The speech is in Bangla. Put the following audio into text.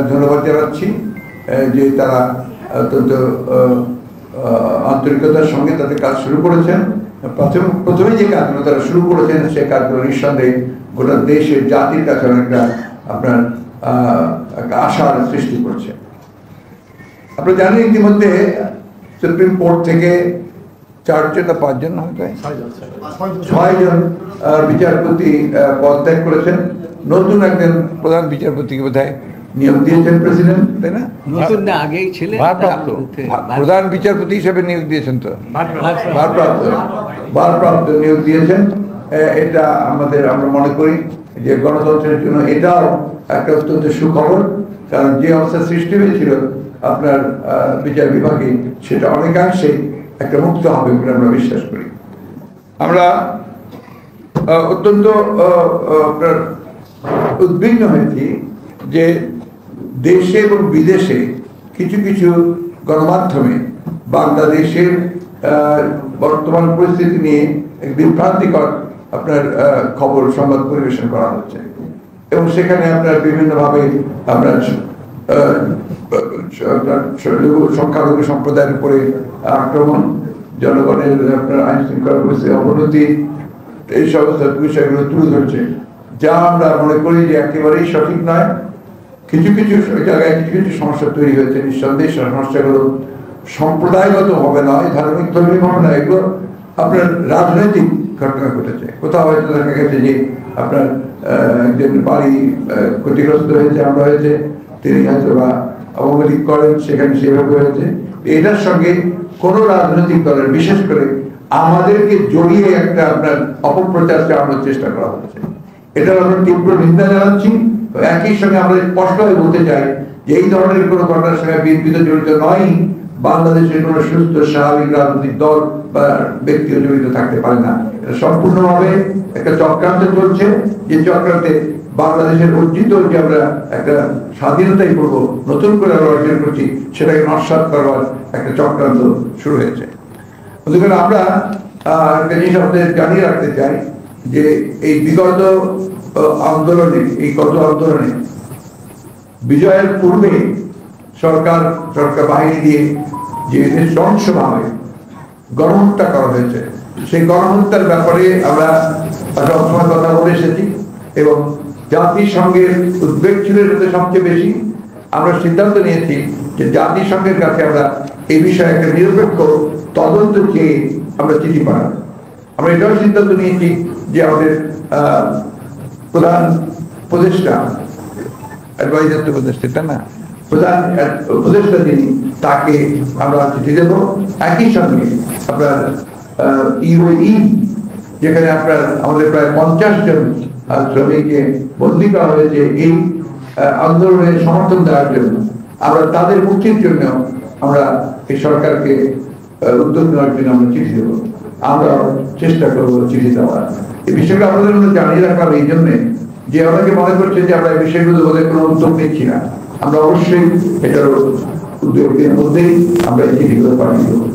ধন্যবাদ জানাচ্ছি যে তারা অত্যন্ত আন্তরিকতার সঙ্গে তাদের কাজ শুরু করেছেন। প্রথমে যে কাজগুলো তারা শুরু করেছেন সে কাজগুলো নিঃসন্দেহে গোটা দেশের জাতির কাছে অনেকটা আপনার আশার সৃষ্টি করছে। আপনারা জানেন ইতিমধ্যে সুপ্রিম কোর্ট থেকে 4জন না 5জন হয়তো 6জন বিচারপতি পদত্যাগ করেছেন। নতুন একজন প্রধান বিচারপতিকে বোধহয় নিয়োগ দিয়েছেন প্রেসিডেন্ট, তাই না? নতুন না, আগেই ছিলেন ভারপ্রাপ্ত প্রধান বিচারপতি হিসেবে নিয়োগ দিয়েছেন, তো ভারপ্রাপ্ত নিয়োগ দিয়েছেন। এটা আমরা মনে করি যে গণতন্ত্রের জন্য এটাও একটা অত্যন্ত সুখবর, কারণ যে অবস্থা সৃষ্টি হয়েছিল আপনার বিচার বিভাগে সেটা অনেকাংশে একটা মুক্ত হবে বলে আমরা বিশ্বাস করি। আমরা অত্যন্ত আপনার উদ্বিগ্ন হয়েছি যে দেশে এবং বিদেশে কিছু কিছু গণমাধ্যমে বাংলাদেশের বর্তমান পরিস্থিতি নিয়ে এক বিভ্রান্তিকর আপনার খবর সংবাদ পরিবেশন করা হচ্ছে, এবং সেখানে আপনার বিভিন্নভাবে আপনার সংখ্যালঘু সম্প্রদায়ের উপরে আক্রমণ, জনগণের আপনার আইন শৃঙ্খলা পরিস্থিতির অবনতি, এই সমস্ত বিষয়গুলো তুলে ধরছে, যা আমরা মনে করি যে একেবারেই সঠিক নয়। কিছু কিছু জায়গায় কিছু কিছু সমস্যা তৈরি হয়েছে, নিঃসন্দেহে সমস্যাগুলো সম্প্রদায়গত হবে নয়, ধার্মিক ধর্মীয় হবে না, এগুলো আপনার রাজনৈতিক ঘটনা ঘটেছে। কোথাও হয়তো দেখা গেছে যে আপনার একজন বাড়ি ক্ষতিগ্রস্ত হয়েছে, আমরা হয়েছে, তিনি হয়তো বা আওয়ামী লীগ করেন, সেখানে সেভাবে হয়েছে। এটার সঙ্গে কোনো রাজনৈতিক দলের, বিশেষ করে আমাদেরকে জড়িয়ে একটা আপনার অপপ্রচার চালানোর চেষ্টা করা হচ্ছে, এটার আমরা তীব্র নিন্দা জানাচ্ছি। একই সঙ্গে আমরা স্পষ্টভাবে বলতে চাই যে এই ধরনের কোনো ঘটনার সঙ্গে বিএনপি জড়িত নয়, বাংলাদেশের কোনো সুস্থ স্বাভাবিক রাজনৈতিক দল বা ব্যক্তিও জড়িত থাকতে পারে না। এটা সম্পূর্ণভাবে একটা চক্রান্ত চলছে, যে চক্রান্তে বাংলাদেশের অর্জিত যে আমরা একটা স্বাধীনতাই করবো, নতুন করে আমরা অর্জন করছি, সেটাকে নস্যাৎ করবার একটা চক্রান্ত শুরু হয়েছে। আমরা একটা জিনিস আপনাদের জানিয়ে রাখতে চাই যে এই বিগত আন্দোলনে, এই গত আন্দোলনে বিজয়ের পূর্বে সরকার বাহিনী দিয়ে যে নৃশংসভাবে গণহত্যা করা হয়েছে, সেই গণহত্যার ব্যাপারে আমরা সবসময় কথা বলে এসেছি, এবং জাতিসংঘের উদ্বেগ ছিল এটাতে সবচেয়ে বেশি। আমরা সিদ্ধান্ত নিয়েছি যে জাতিসংঘের কাছে আমরা এই বিষয়ে একটা নিরপেক্ষ তদন্ত চেয়ে আমরা চিঠি পাঠাবো। আমরা এটাও সিদ্ধান্ত নিয়েছি যে আমাদের প্রধান উপদেষ্টা, অ্যাডভাইজার উপদেষ্টা না, প্রধান উপদেষ্টা যিনি, তাকে আমরা চিঠি দেব। একই সঙ্গে আপনার ইউএই, যেখানে আপনার আমাদের প্রায় 50 জন শ্রমিককে বন্দী করা হয়েছে এই আন্দোলনের সমর্থন দেওয়ার জন্য, আমরা তাদের মুক্তির জন্য আমরা এই সরকারকে উদ্যোগ নেওয়ার জন্য আমরা চিঠি দেবো। আমরা চেষ্টা করবো চিঠি দেওয়ার। এই বিষয়টা আমাদের মধ্যে জানিয়ে রাখলাম এই জন্যে যে অনেকে মনে করছে যে আমরা এই বিষয়গুলো বলে কোনো উদ্যোগ নিচ্ছি না। আমরা অবশ্যই এটার উদ্যোগের মধ্যেই আমরা এই চিঠিগুলো পাঠিয়ে দেবো।